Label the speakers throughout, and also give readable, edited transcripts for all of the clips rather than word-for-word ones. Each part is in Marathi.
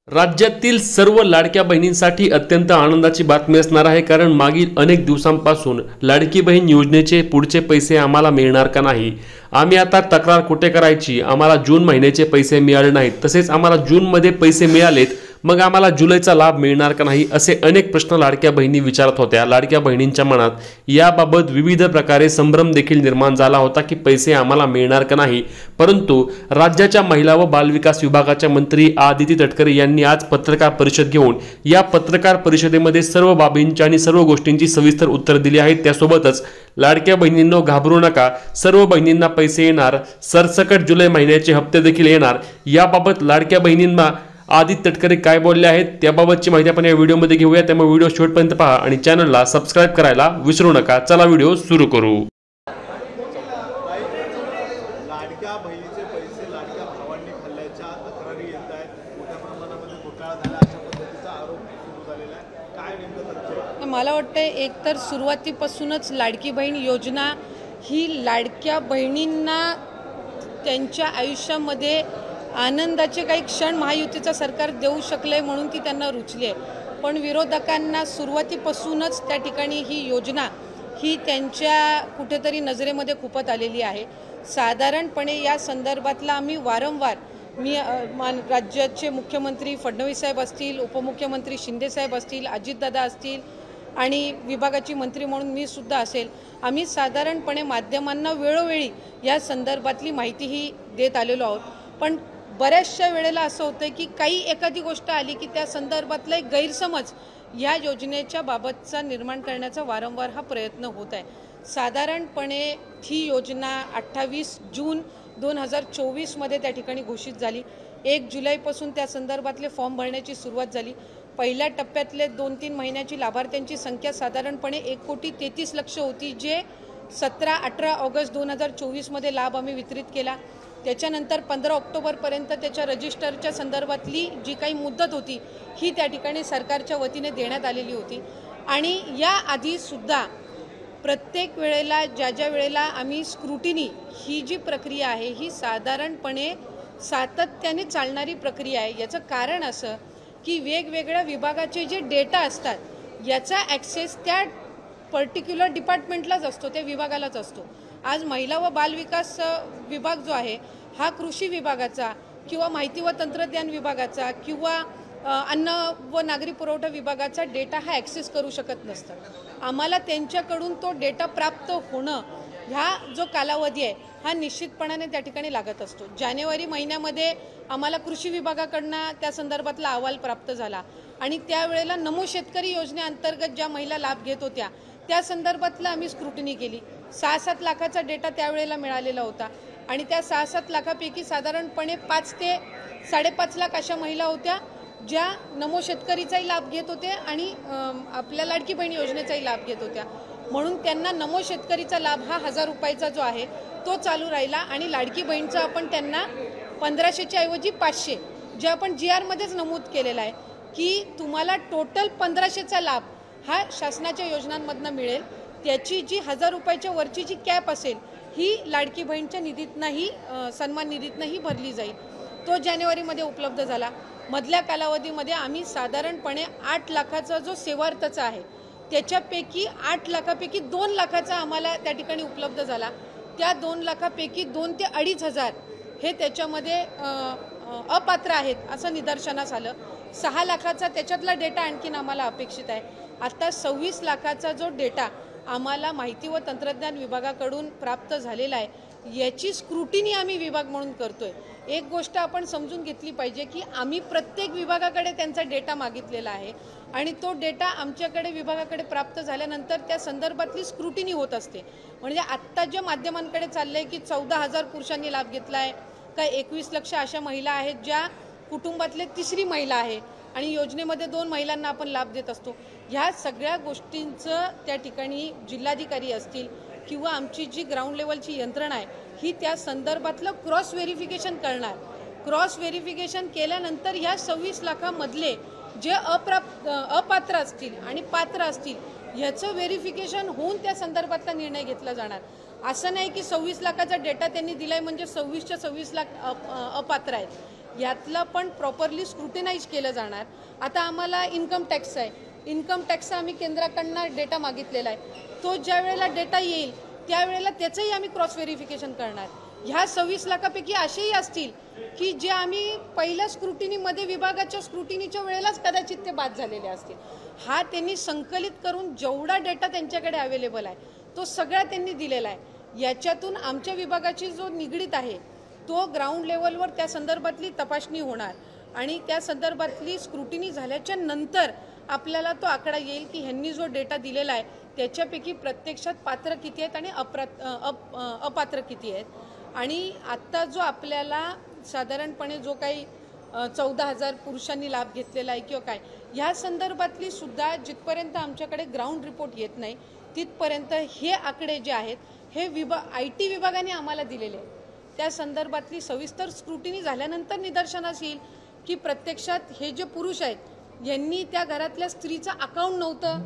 Speaker 1: राज्यातील सर्व लाडक्या बहिणींसाठी अत्यंत आनंदाची बातमी असणार आहे, कारण मागील अनेक दिवसांपासून लाडकी बहीण योजनेचे पुढचे पैसे आम्हाला मिळणार का नाही, आम्ही आता तक्रार कुठे करायची, आम्हाला जून महिन्याचे पैसे मिळाले नाहीत, तसेच आम्हाला जूनमध्ये पैसे मिळालेत मग आम्हाला जुलैचा लाभ मिळणार का नाही, असे अनेक प्रश्न लाडक्या बहिणी विचारत होत्या। लाडक्या बहिणींच्या मनात याबाबत विविध प्रकारे संभ्रम देखील निर्माण झाला होता की पैसे आम्हाला मिळणार का नाही। परंतु राज्याच्या महिला व बालविकास विभागाच्या मंत्री आदिती तटकरे यांनी आज पत्रकार परिषद घेऊन या पत्रकार परिषदेमध्ये सर्व बाबींची आणि सर्व गोष्टींची सविस्तर उत्तर दिली आहेत। त्यासोबतच लाडक्या बहिणींनो घाबरू नका, सर्व बहिणींना पैसे येणार, सरसकट जुलै महिन्याचे हप्ते देखील येणार। याबाबत लाडक्या बहिणींना आदिती तटकरे काय बोलले आहेत त्याबाबतची माहिती आपण या व्हिडिओमध्ये घेऊया, त्यामुळे व्हिडिओ शेवटपर्यंत पहा आणि चॅनलला सबस्क्राइब करायला विसरू नका। चला व्हिडिओ सुरू करू।
Speaker 2: लाडक्या बहिणीचे पैसे लाडक्या भावांनी खाल्ल्याच्या तक्रारी येत आहेत, मोठ्या प्रमाणामध्ये घोटाळा झाला अशा पद्धतीचा आरोप सुरू झालेला आहे, काय नेमकं तथ्य?
Speaker 3: मला वाटतं एकतर सुरुवातीपासूनच लाडकी बहीण योजना ही लाडक्या बहिणींना त्यांच्या आयुष्यामध्ये आनंदाचे काही क्षण महायुतीचं सरकार देऊ शकले म्हणून ती त्यांना रुचली आहे। पण विरोधकांना सुरुवातीपासूनच त्या ठिकाणी ही योजना ही त्यांच्या कुठेतरी नजरेमध्ये खुपत आलेली आहे। साधारणपणे या संदर्भातला आम्ही वारंवार राज्याचे मुख्यमंत्री फडणवीस साहेब असतील, उपमुख्यमंत्री शिंदे साहेब असतील, अजितदादा असतील आणि विभागाची मंत्री म्हणून मी सुद्धा असेल, आम्ही साधारणपणे माध्यमांना वेळोवेळी या संदर्भातली माहिती ही देत आलेलो आहोत। पण बऱ्याचशा वेळेला असं होतं की काही एखादी गोष्ट आली की त्या संदर्भातला एक गैरसमज या योजनेच्या बाबतचा निर्माण करण्याचा वारंवार हा प्रयत्न होत आहे। साधारणपणे ही योजना 28 जून 2024 मध्ये त्या ठिकाणी घोषित झाली। 1 जुलैपासून त्या संदर्भातले फॉर्म भरण्याची सुरुवात झाली। पहिल्या टप्प्यातले 2-3 महिन्याची लाभार्थ्यांची संख्या साधारणपणे 1,33,00,000 होती, जे 17-18 ऑगस्ट 2024 मध्ये लाभ आम्ही वितरित केला। त्याच्यानंतर 15 ऑक्टोबरपर्यंत त्याच्या रजिस्टरच्या संदर्भातली जी काही मुदत होती ही त्या ठिकाणी सरकारच्या वतीने देण्यात आलेली होती। आणि या आधी सुद्धा प्रत्येक वेळेला ज्या वेळेला आम्ही स्क्रुटिनी ही जी प्रक्रिया आहे ही साधारणपणे सातत्याने चालणारी प्रक्रिया आहे। याचं कारण असं की वेगवेगळ्या विभागाचे जे डेटा असतात याचा ॲक्सेस त्या पर्टिक्युलर डिपार्टमेंटलाच असतो, त्या विभागालाच असतो। आज महिला व बालविकास विभाग जो आहे हा कृषी विभागाचा किंवा माहिती व तंत्रज्ञान विभागाचा किंवा अन्न व नागरी पुरवठा विभागाचा डेटा हा ॲक्सेस करू शकत नसतं। आम्हाला त्यांच्याकडून तो डेटा प्राप्त होणं ह्या जो कालावधी आहे हा निश्चितपणाने त्या ठिकाणी लागत असतो। जानेवारी महिन्यामध्ये आम्हाला कृषी विभागाकडनं त्या संदर्भातला अहवाल प्राप्त झाला आणि त्यावेळेला नमो शेतकरी योजनेअंतर्गत ज्या महिला लाभ घेत होत्या त्या संदर्भातला आम्ही स्क्रुटिनी केली। 6-7 लाखाचा डेटा त्यावेळेला मिळालेला होता आणि त्या 6-7 लाखापैकी साधारणपणे 5 ते 5.5 लाख अशा महिला होत्या ज्या नमो शेतकरीचाही लाभ घेत होते आणि आपल्या लाडकी बहीण योजनेचाही लाभ घेत होत्या। म्हणून त्यांना नमो शेतकरीचा लाभ हा 1000 रुपयाचा जो आहे तो चालू राहिला आणि लाडकी बहीणचा आपण त्यांना 1500च्या ऐवजी 500 जे आपण GR मध्येच नमूद केलेला आहे की तुम्हाला टोटल 1500चा लाभ हा शासनाच्या योजनांमधनं मिळेल। त्याची जी 1000 रुपयाच्या वरची जी कॅप असेल ही लाडकी बहीणच्या निधीतनंही सन्मान निधीतनंही भरली जाईल। तो जानेवारीमध्ये उपलब्ध झाला। मधल्या कालावधीमध्ये आम्ही साधारणपणे 8 लाखाचा जो सेवार्थचा आहे त्याच्यापैकी 8 लाखापैकी 2 लाखाचा आम्हाला त्या ठिकाणी उपलब्ध झाला। त्या 2 लाखापैकी 2 ते 2,500 हे त्याच्यामध्ये अपात्र आहेत असं निदर्शनास आलं। 6 लाखाचा त्याच्यातला डेटा आणखीन आम्हाला अपेक्षित आहे। आता 26 लाखाचा जो डेटा आम्हाला माहिती व तंत्रज्ञान विभागाकडून प्राप्त झालेला आहे याची स्क्रुटिनी आम्ही विभाग म्हणून करतोय। एक गोष्ट आपण समजून घेतली पाहिजे की आम्ही प्रत्येक विभागाकडे त्यांचा डेटा मागितलेला आहे आणि तो डेटा आमच्याकडे विभागाकडे प्राप्त झाल्यानंतर त्या संदर्भातली स्क्रुटिनी होत असते। म्हणजे आत्ता ज्या माध्यमांकडे चाललंय की 14,000 पुरुषांनी लाभ घेतला आहे का 21 लक्ष अशा महिला आहेत ज्या कुटुंबातले तिसरी महिला आहे आणि योजनेमध्ये 2 महिलांना आपण लाभ देत असतो। ह्या सगळ्या गोष्टींचं त्या ठिकाणी जिल्हाधिकारी असतील किंवा आमची जी ग्राउंड लेवलची यंत्रणा आहे ही त्या संदर्भातलं क्रॉस व्हेरिफिकेशन करणार। क्रॉस व्हेरिफिकेशन केल्यानंतर ह्या 26 लाखामधले जे अपात्र असतील आणि पात्र असतील ह्याचं व्हेरिफिकेशन होऊन त्या संदर्भातला निर्णय घेतला जाणार। असं नाही की 26 लाखाचा डेटा त्यांनी दिलाय म्हणजे 26च्या 26 लाख अपात्र आहेत। यातलं पण प्रॉपरली स्क्रुटिनाइज केलं जाणार. आता आम्हाला इन्कम टॅक्स आहे, इन्कम टॅक्सचा आम्ही केंद्राकडनं डेटा मागितलेला आहे. तो ज्या वेळेला डेटा येईल त्यावेळेला त्याचंही आम्ही क्रॉस व्हेरिफिकेशन करणार. ह्या 26 लाखापैकी असेही असतील की जे आम्ही पहिल्या स्क्रुटिनीमध्ये विभागाच्या स्क्रुटिनीच्या वेळेलाच कदाचित ते बाद झालेले असतील. हा त्यांनी संकलित करून जेवढा डेटा त्यांच्याकडे अवेलेबल आहे तो सगळा त्यांनी दिलेला आहे. याच्यातून आमच्या विभागाची जो निगडीत आहे तो ग्राउंड लेवलवर त्या संदर्भातली तपासणी होणार आणि त्या संदर्भातली स्क्रुटिनी झाल्याच्या नंतर आपल्याला तो आकडा येईल की ह्यांनी जो डेटा दिलेला आहे त्याच्यापैकी प्रत्यक्षात पात्र किती आहेत आणि अपात्र किती आहेत. आणि आत्ता जो आपल्याला साधारणपणे जो काही 14,000 पुरुषांनी लाभ घेतलेला आहे किंवा काय, ह्या संदर्भातली सुद्धा जिथपर्यंत आमच्याकडे ग्राउंड रिपोर्ट येत नाही तिथपर्यंत हे आकडे जे आहेत हे IT विभागाने आम्हाला दिलेले आहेत. त्या संदर्भातली सविस्तर स्क्रुटिनी झाल्यानंतर निदर्शनास येईल की प्रत्यक्षात हे जे पुरुष आहेत यांनी त्या घरातल्या स्त्रीचं अकाउंट नव्हतं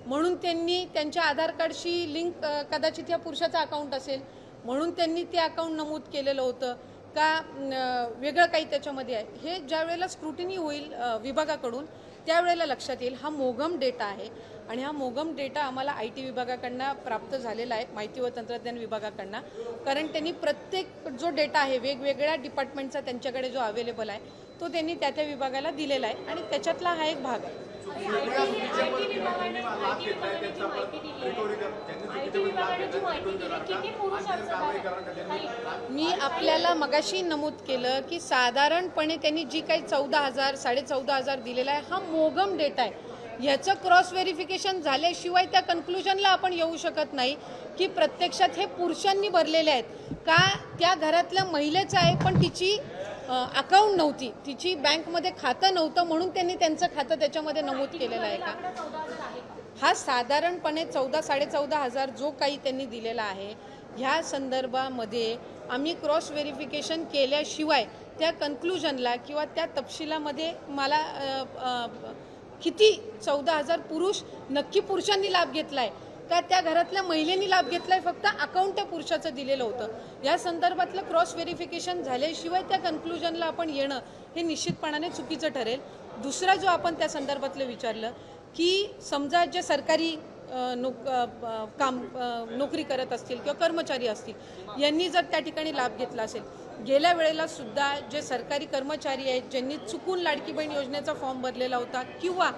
Speaker 3: म्हणून त्यांनी त्यांच्या आधार कार्डशी लिंक कदाचित या पुरुषाचं अकाउंट असेल म्हणून त्यांनी ते अकाउंट नमूद केलेलं होतं का वेगळं काही त्याच्यामध्ये आहे. हे ज्या वेळेला स्क्रुटिनी होईल विभागाकडून त्यावेळेला लक्षात येईल. हा मोघम डेटा आहे आणि हा मोघम डेटा आम्हाला IT विभागाकडनं प्राप्त झालेला आहे, माहिती व तंत्रज्ञान विभागाकडनं. कारण त्यांनी प्रत्येक जो डेटा आहे वेगवेगळ्या डिपार्टमेंटचा त्यांच्याकडे जो अवेलेबल आहे तो त्यांनी त्या त्या विभागाला दिलेला आहे आणि त्याच्यातला हा एक भाग आहे. मी आपल्याला मगाशी नमूद केलं की साधारणपणे त्यांनी जी काही 14,000 14,500 दिलेला आहे हा मोघम डेटा आहे. ह्याचं क्रॉस व्हेरिफिकेशन झाल्याशिवाय त्या कन्क्लुजनला आपण येऊ शकत नाही की प्रत्यक्षात हे पुरुषांनी भरलेले आहेत का त्या घरातल्या महिलेचं आहे पण तिची अकाउंट नव्हती, तिची बँकमध्ये खातं नव्हतं म्हणून त्यांनी त्यांचं खातं त्याच्यामध्ये नमूद केलेलं आहे का. हा साधारणपणे 14,000-14,500 जो काही त्यांनी दिलेला आहे ह्या संदर्भामध्ये आम्ही क्रॉस व्हेरिफिकेशन केल्याशिवाय त्या कन्क्लुजनला किंवा त्या तपशिलामध्ये मला किती 14,000 पुरुष नक्की पुरुषांनी लाभ घेतला आहे का त्या घरातल्या महिलेनी लाभ घेतलाय फक्त अकाउंट त्या पुरुषाचं दिलेलं होतं. या संदर्भातलं क्रॉस व्हेरिफिकेशन झाल्याशिवाय त्या कन्क्लुजनला आपण येणं हे निश्चितपणाने चुकीचं ठरेल. दुसरा जो आपण त्या संदर्भातलं विचारलं की समजा जे सरकारी नोकरी करत असतील किंवा कर्मचारी असतील यांनी जर त्या ठिकाणी लाभ घेतला असेल, गेल्या वेळेला सुद्धा जे सरकारी कर्मचारी आहेत ज्यांनी चुकून लाडकी बहीण योजनेचा फॉर्म भरलेला होता किंवा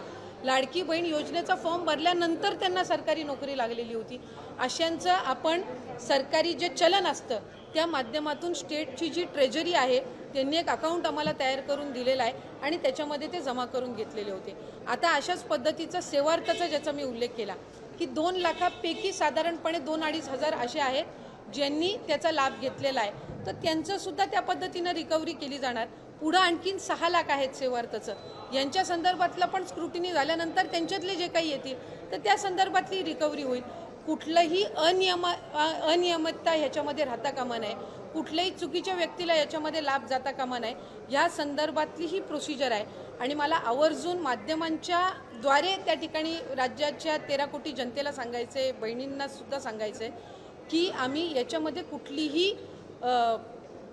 Speaker 3: लाडकी बहीण योजनेचा फॉर्म भरल्यानंतर त्यांना सरकारी नोकरी लागलेली होती, अशांचं आपण सरकारी जे चलन असतं त्या माध्यमातून स्टेटची जी ट्रेजरी आहे त्यांनी एक अकाउंट आम्हाला तयार करून दिलेलं आहे आणि त्याच्यामध्ये ते जमा करून घेतलेले होते. आता अशाच पद्धतीचा सेवार्थाचा ज्याचा मी उल्लेख केला की 2 लाखापैकी साधारणपणे 2-2.5 हजार असे आहेत ज्यांनी त्याचा लाभ घेतलेला आहे, तर त्यांचं सुद्धा त्या पद्धतीनं रिकव्हरी केली जाणार. पुढं आणखीन 6 लाख आहेत सेवार्थाचं, यांच्या संदर्भातलं पण स्क्रुटिनी झाल्यानंतर त्यांच्यातले जे काही येतील तर त्या संदर्भातली रिकव्हरी होईल. कुठलंही अनियमितता ह्याच्यामध्ये राहता कामा नये, कुठल्याही चुकीच्या व्यक्तीला याच्यामध्ये लाभ जाता कामा नये, या संदर्भातली ही प्रोसिजर आहे. आणि मला आवर्जून माध्यमांच्या द्वारे त्या ठिकाणी राज्याच्या 13 कोटी जनतेला सांगायचे, बहिणींना सुद्धा सांगायचे की आम्ही याच्यामध्ये कुठलीही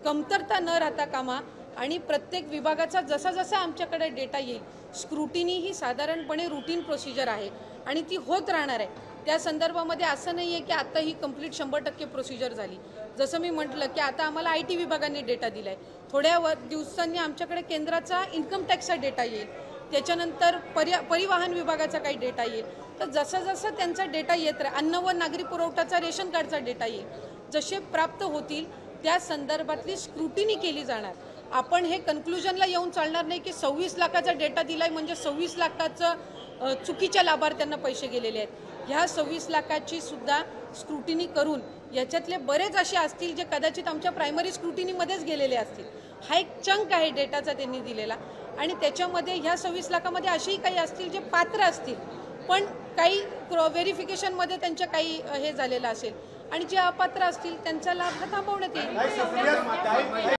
Speaker 3: कमतरता न राहता कामा आणि प्रत्येक विभागाचा जसा जसा आमच्याकडे डेटा येईल, स्क्रुटिनी ही साधारणपणे रुटीन प्रोसिजर आहे आणि ती होत राहणार आहे. त्या संदर्भामध्ये असं नाही आहे की आता ही कंप्लीट 100% प्रोसिजर झाली. जसं मी म्हटलं की आता आम्हाला IT विभागाने डेटा दिला आहे, थोड्या दिवसांनी आमच्याकडे केंद्राचा इन्कम टॅक्सचा डेटा येईल, त्याच्यानंतर परिवहन विभागाचा काही डेटा येईल. तर जसं जसं त्यांचा डेटा येत राहील, अन्न व नागरी पुरवठाचा रेशन कार्डचा डेटा येईल, जसे प्राप्त होतील त्या संदर्भातली स्क्रुटिनी केली जाणार. आपण हे कन्क्लुजनला येऊन चालणार नाही की 26 लाखाचा डेटा दिलाय म्हणजे 26 लाखाचं चुकीच्या लाभार्थ्यांना पैसे गेलेले आहेत. ह्या 26 लाखाची सुद्धा स्क्रुटिनी करून याच्यातले बरेच असे असतील जे कदाचित आमच्या प्रायमरी स्क्रुटिनीमध्येच गेलेले असतील. हा एक चंक आहे डेटाचा त्यांनी दिलेला आणि त्याच्यामध्ये ह्या 26 लाखामध्ये असेही काही असतील जे पात्र असतील पण काही व्हेरिफिकेशनमध्ये त्यांच्या काही हे झालेलं असेल आणि जे अपात्र असतील त्यांचा लाभ थांबवण्यात येईल.